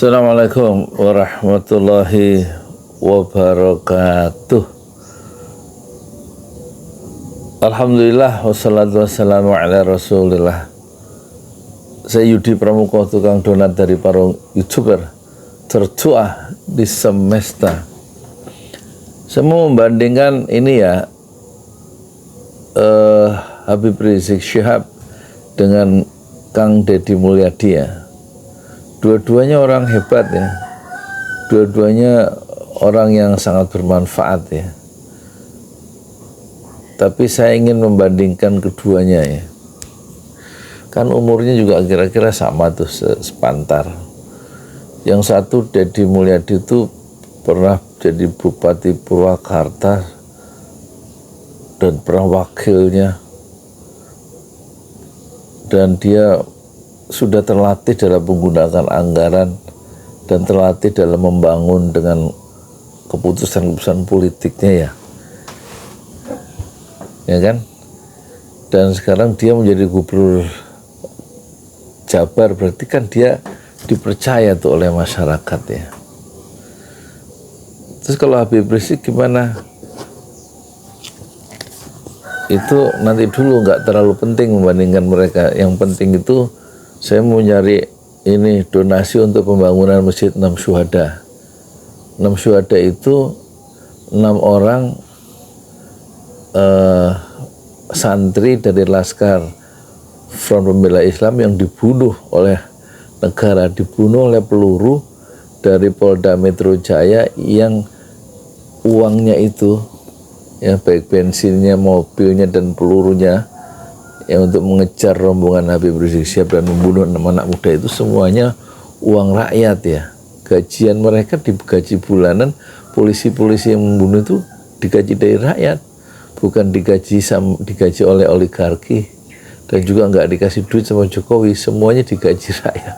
Assalamualaikum warahmatullahi wabarakatuh. Alhamdulillah wassalatu wassalamu ala rasulillah. Saya Yudi Pramuko, tukang donat dari Parung, YouTuber tertua di semesta. Saya mau membandingkan ini ya, Habib Rizik Syihab dengan Kang Deddy Mulyadi ya. Dua-duanya orang hebat ya, dua-duanya orang yang sangat bermanfaat ya. Tapi saya ingin membandingkan keduanya ya. Kan umurnya juga kira-kira sama tuh, sepantar. Yang satu Deddy Mulyadi itu pernah jadi Bupati Purwakarta dan pernah wakilnya. Dan dia sudah terlatih dalam menggunakan anggaran dan terlatih dalam membangun dengan keputusan-keputusan politiknya ya kan. Dan sekarang dia menjadi gubernur Jabar, berarti kan dia dipercaya tuh oleh masyarakat ya. Terus kalau Habib Rizik gimana? Itu nanti dulu, nggak terlalu penting membandingkan mereka. Yang penting itu saya mau nyari ini donasi untuk pembangunan Masjid 6 Syuhada. 6 Syuhada itu 6 orang santri dari Laskar Front Pembela Islam yang dibunuh oleh negara, dibunuh oleh peluru dari Polda Metro Jaya, yang uangnya itu ya, baik bensinnya, mobilnya, dan pelurunya ya, untuk mengejar rombongan Habib Rizik Syihab dan membunuh 6 anak muda itu semuanya uang rakyat ya. Gajian mereka digaji bulanan, polisi-polisi yang membunuh itu digaji dari rakyat, bukan digaji oleh oligarki, dan juga nggak dikasih duit sama Jokowi, semuanya digaji rakyat.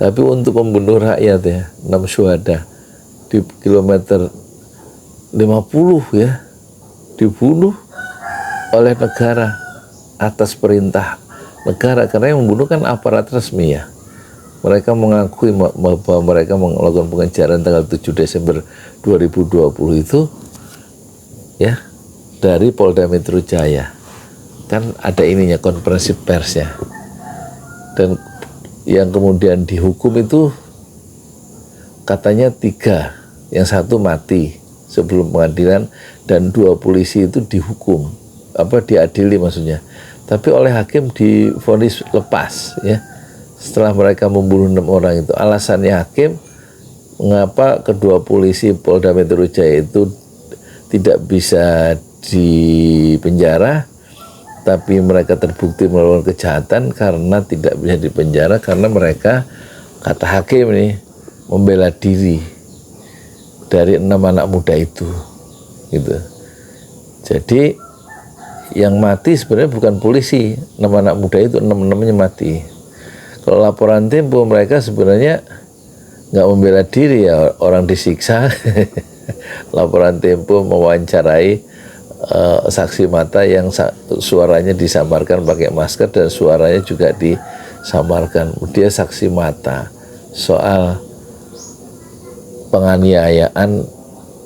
Tapi untuk membunuh rakyat ya, 6 syuhada di kilometer 50 ya, dibunuh oleh negara atas perintah negara, karena yang membunuh kan aparat resmi ya. Mereka mengakui bahwa mereka melakukan pengejaran tanggal 7 Desember 2020 itu ya dari Polda Metro Jaya. Kan ada ininya, konferensi pers ya. Dan yang kemudian dihukum itu katanya 3, yang satu mati sebelum pengadilan, dan 2 polisi itu dihukum, diadili maksudnya, tapi oleh hakim divonis lepas ya, setelah mereka membunuh 6 orang itu. Alasannya hakim, mengapa kedua polisi Polda Metro Jaya itu tidak bisa dipenjara, tapi mereka terbukti melakukan kejahatan, karena tidak bisa dipenjara karena mereka, kata hakim nih, membela diri dari 6 anak muda itu gitu. Jadi yang mati sebenarnya bukan polisi, 6 anak muda itu 6-6-nya mati. Kalau laporan Tempo, mereka sebenarnya nggak membela diri ya, orang disiksa. Laporan Tempo mewawancarai saksi mata yang suaranya disamarkan pakai masker dan suaranya juga disamarkan. Dia saksi mata soal penganiayaan,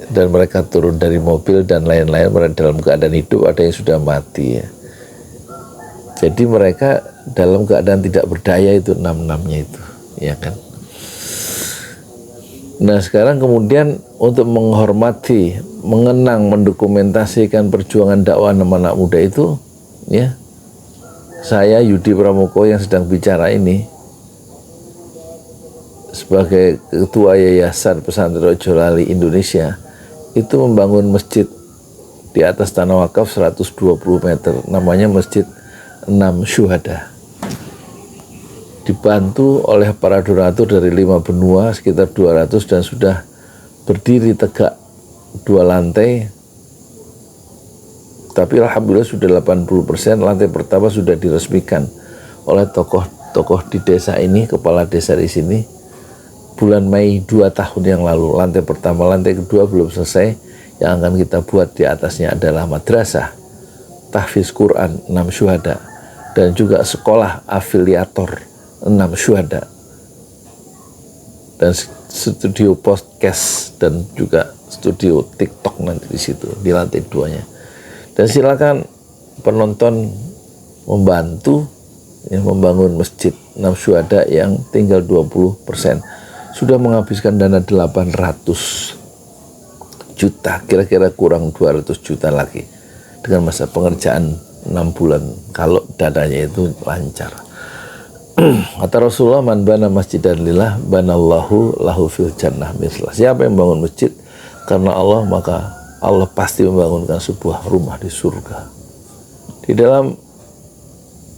dan mereka turun dari mobil dan lain-lain, mereka dalam keadaan hidup, ada yang sudah mati ya. Jadi mereka dalam keadaan tidak berdaya itu, 6-6-nya itu ya kan. Nah sekarang kemudian untuk menghormati, mengenang, mendokumentasikan perjuangan dakwah 6 anak muda itu ya, saya Yudi Pramuko yang sedang bicara ini sebagai Ketua Yayasan Pesantren Ojo Lali Indonesia, itu membangun masjid di atas tanah wakaf 120 meter, namanya Masjid 6 Syuhada. Dibantu oleh para donatur dari 5 benua, sekitar 200, dan sudah berdiri tegak 2 lantai. Tapi alhamdulillah sudah 80%, lantai pertama sudah diresmikan oleh tokoh-tokoh di desa ini, kepala desa di sini, bulan Mei 2 tahun yang lalu. Lantai pertama, lantai kedua belum selesai. Yang akan kita buat di atasnya adalah madrasah tahfiz Quran 6 syuhada, dan juga sekolah afiliator 6 syuhada. dan studio podcast dan juga studio TikTok nanti di situ di lantai 2-nya. Dan silakan penonton membantu ya, membangun masjid 6 Syuhada yang tinggal 20%. Sudah menghabiskan dana 800 juta, kira-kira kurang 200 juta lagi dengan masa pengerjaan 6 bulan kalau dananya itu lancar. Kata Rasulullah, man bana masjidan lillah banallahu lahu fil jannah mislah. Siapa yang membangun masjid karena Allah, maka Allah pasti membangunkan sebuah rumah di surga. Di dalam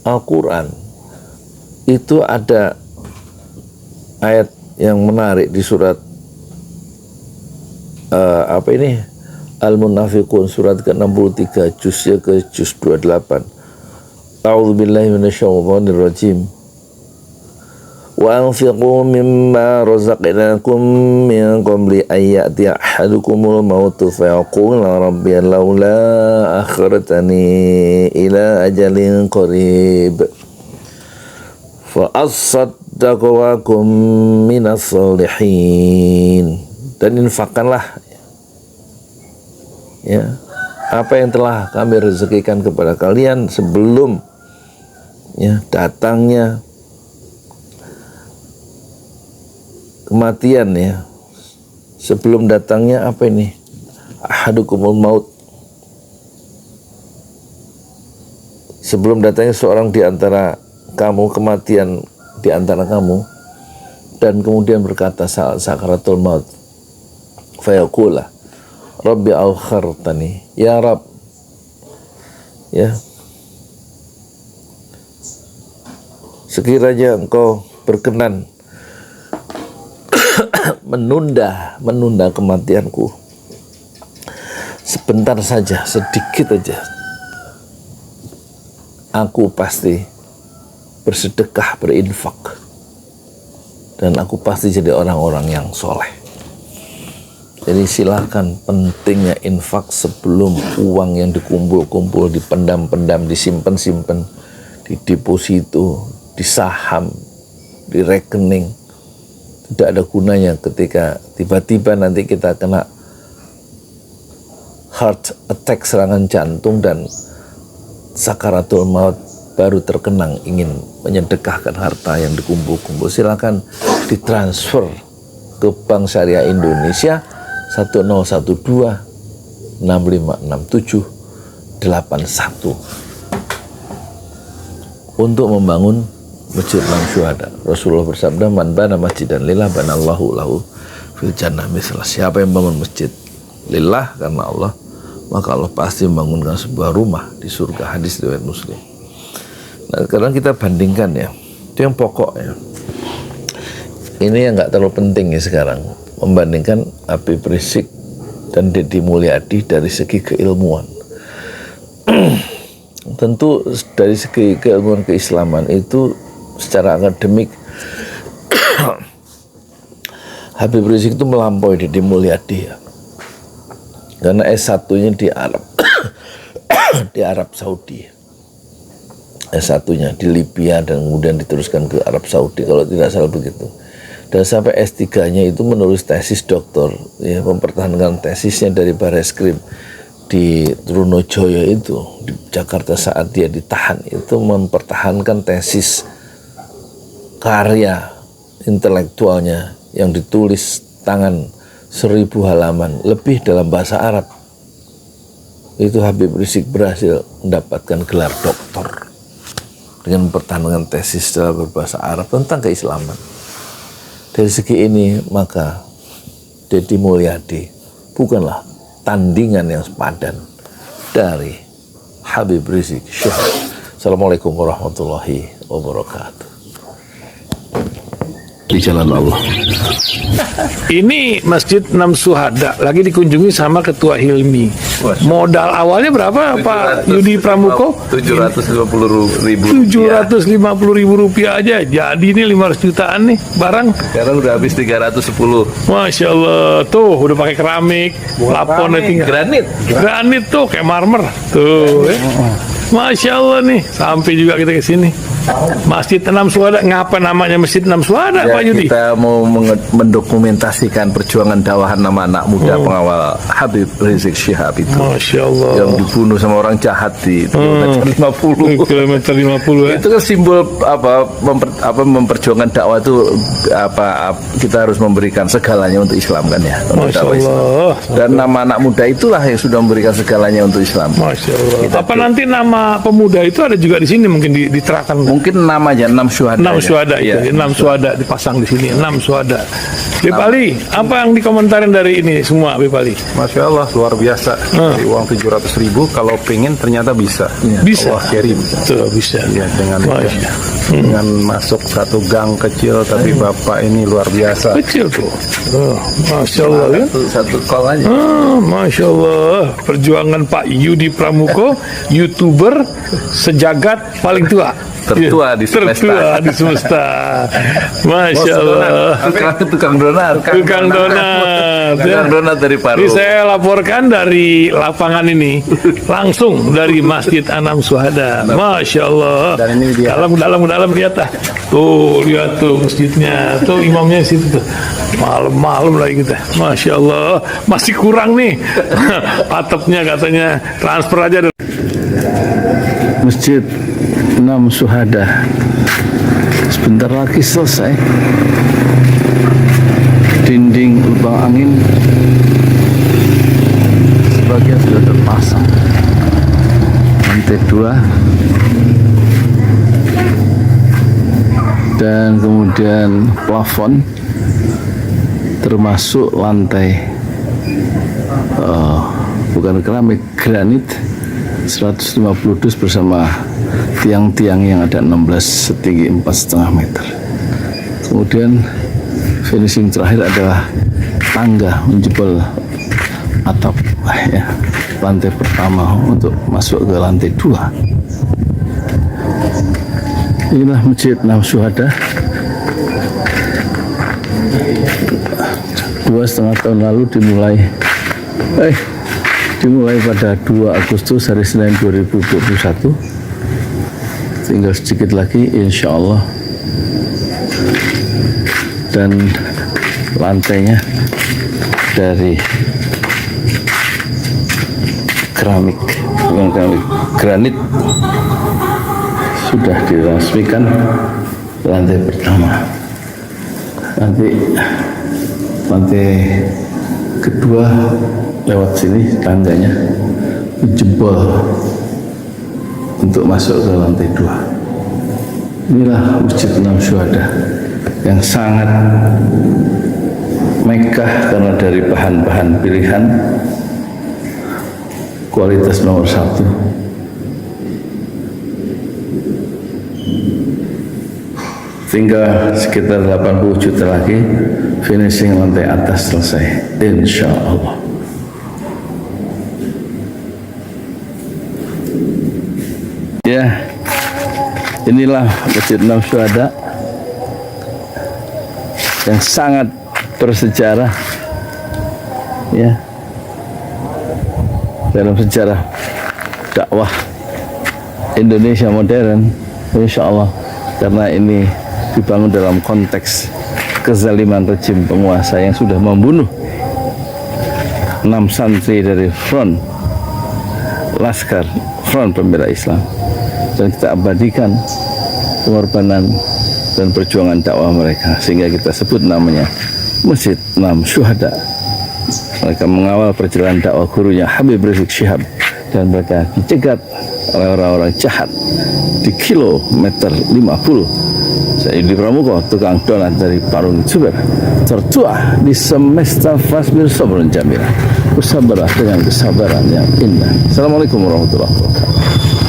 Al-Quran itu ada ayat yang menarik di surat Al-Munafiqun, surat ke-63, juznya ke juz 28. A'udzubillahi minasyaitonir rajim. Wa anfiqu mimma razaqnakum min qabli an ya'tiya ahadukumul mautu fa yaqula rabbi laula akhartani ila ajalin qarib fa asaddaqu wa kum minas solihin. Dan infakkanlah ya apa yang telah kami rezekikan kepada kalian sebelum ya datangnya kematian, ya sebelum datangnya apa ini ahadukumul maut, sebelum datangnya seorang di antara kamu, kematian di antara kamu, dan kemudian berkata saat sakaratul maut, fayaqula rabbi akhartani, ya Rabb, ya sekiranya engkau berkenan menunda kematianku sebentar saja, sedikit aja, aku pasti bersedekah, berinfak, dan aku pasti jadi orang-orang yang soleh. Jadi silakan, pentingnya infak sebelum uang yang dikumpul-kumpul, dipendam-pendam, disimpan-simpan, di deposito, di saham, di rekening. Tidak ada gunanya ketika tiba-tiba nanti kita kena heart attack, serangan jantung, dan sakaratul maut baru terkenang ingin menyedekahkan harta yang dikumpul-kumpul. Silakan ditransfer ke Bank Syariah Indonesia 1012-6567-81 untuk membangun Masjid 6 Syuhada. Rasulullah bersabda, man bana masjidan lillah banallahu lahu fil jannah mislah. Siapa yang bangun masjid lillah karena Allah, maka Allah pasti membangunkan sebuah rumah di surga. Hadis riwayat Muslim. Nah, sekarang kita bandingkan ya, itu yang pokok ya. Ini yang nggak terlalu penting ya sekarang, membandingkan Habib Rizik dan Deddy Mulyadi dari segi keilmuan. Tentu dari segi keilmuan keislaman itu secara akademik Habib Rizik itu melampaui Deddy Mulyadi ya. Karena S1-nya di Arab di Arab Saudi. S1-nya di Libya dan kemudian diteruskan ke Arab Saudi kalau tidak salah begitu. Dan sampai S3-nya itu menulis tesis doktor, ya, mempertahankan tesisnya dari Bareskrim di Trunojoyo itu di Jakarta saat dia ditahan, itu mempertahankan tesis karya intelektualnya yang ditulis tangan 1000 halaman lebih dalam bahasa Arab. Itu Habib Rizik berhasil mendapatkan gelar doktor dengan mempertahankan tesis dalam berbahasa Arab tentang keislaman. Dari segi ini maka Deddy Mulyadi bukanlah tandingan yang sepadan dari Habib Rizik Syihab. Assalamualaikum warahmatullahi wabarakatuh. Di jalan Allah. Ini Masjid 6 Syuhada lagi dikunjungi sama Ketua Hilmi. Modal awalnya berapa Pak Yudi Pramuko? 750.000 rupiah aja. Jadi ini 500 jutaan nih barang. Sekarang udah habis 310. Masya Allah, tuh udah pakai keramik, plafon granit tuh kayak marmer tuh. Masya Allah nih, sampai juga kita ke sini. Masjid Enam Syuhada, ngapa namanya Masjid Enam Syuhada, Ya, Pak Yudi? kita mau mendokumentasikan perjuangan dakwah nama anak muda pengawal Habib Rizik Syihab itu Masya Allah. yang dibunuh sama orang jahat di kilometer 50. Kilometer 50 ya. Itu kan simbol memperjuangkan dakwah itu kita harus memberikan segalanya untuk Islam kan ya. Untuk Masya dakwah Islam. Allah. Dan nama anak muda itulah yang sudah memberikan segalanya untuk Islam. Masya Allah. Kita Apa nanti nama pemuda itu ada juga di sini mungkin diterangkan? Mungkin namanya 6 syuhada. 6 syuhada itu, Ya. 6 syuhada dipasang di sini, 6 syuhada. Bepali, apa yang dikomentarin dari ini semua, Bepali? Masya Allah, luar biasa. Dari uang 700.000, kalau pengen ternyata bisa. Bisa. Allah kirim. Tuh, bisa. Ya, dengan masuk satu gang kecil, tapi Bapak ini luar biasa. Kecil tuh. Oh, Masya Allah ya. Satu call aja. Masya Allah, perjuangan Pak Yudi Pramuko, YouTuber sejagat paling tua. Tertua di semesta. Tertua di semesta. Masya Allah. Tukang donat. Tukang donat. Tukang donat dari Paru. Ini saya laporkan dari lapangan ini, langsung dari Masjid Anam Syuhada. Masya Allah. Dan ini dia. Dalam lihat ah. Tuh, lihat tuh masjidnya. Tuh imamnya di situ tuh. Malam-malam lagi kita. Masya Allah. Masih kurang nih. Atapnya katanya transfer aja. Masjid 6 Syuhada sebentar lagi selesai. Dinding lubang angin sebagian sudah terpasang, lantai 2, dan kemudian plafon termasuk lantai bukan keramik, granit 150 dus bersama tiang-tiang yang ada 16 setinggi 4,5 meter. Kemudian finishing terakhir adalah tangga menjebol atap ya, lantai pertama untuk masuk ke lantai 2. Inilah Masjid 6 Syuhada. 2,5 tahun lalu dimulai pada 2 Agustus hari Senin 2021. Tinggal sedikit lagi insya Allah, dan lantainya dari keramik, bukan keramik, granit sudah diresmikan lantai pertama. Nanti lantai kedua lewat sini tangganya jebol untuk masuk ke lantai 2. Inilah Masjid 6 Syuhada yang sangat megah karena dari bahan-bahan pilihan, kualitas nomor 1. Tinggal sekitar 80 juta lagi finishing lantai atas selesai, insya Allah. Ya, inilah Masjid 6 Syuhada yang sangat bersejarah ya dalam sejarah dakwah Indonesia modern, insya Allah, karena ini dibangun dalam konteks kezaliman rejim penguasa yang sudah membunuh 6 santri dari front Laskar Front Pembela Islam, dan kita abadikan pengorbanan dan perjuangan dakwah mereka sehingga kita sebut namanya Masjid 6 Syuhada. Mereka mengawal perjalanan dakwah gurunya Habib Rizik Syihab, dan mereka dicegat oleh orang-orang jahat di kilometer 50. Saya Yudi Pramuko, tukang donat dari Parung Juber, tertua di semesta fasbir sabrun jamila. Bersabarlah dengan kesabaran yang indah. Assalamualaikum warahmatullahi wabarakatuh.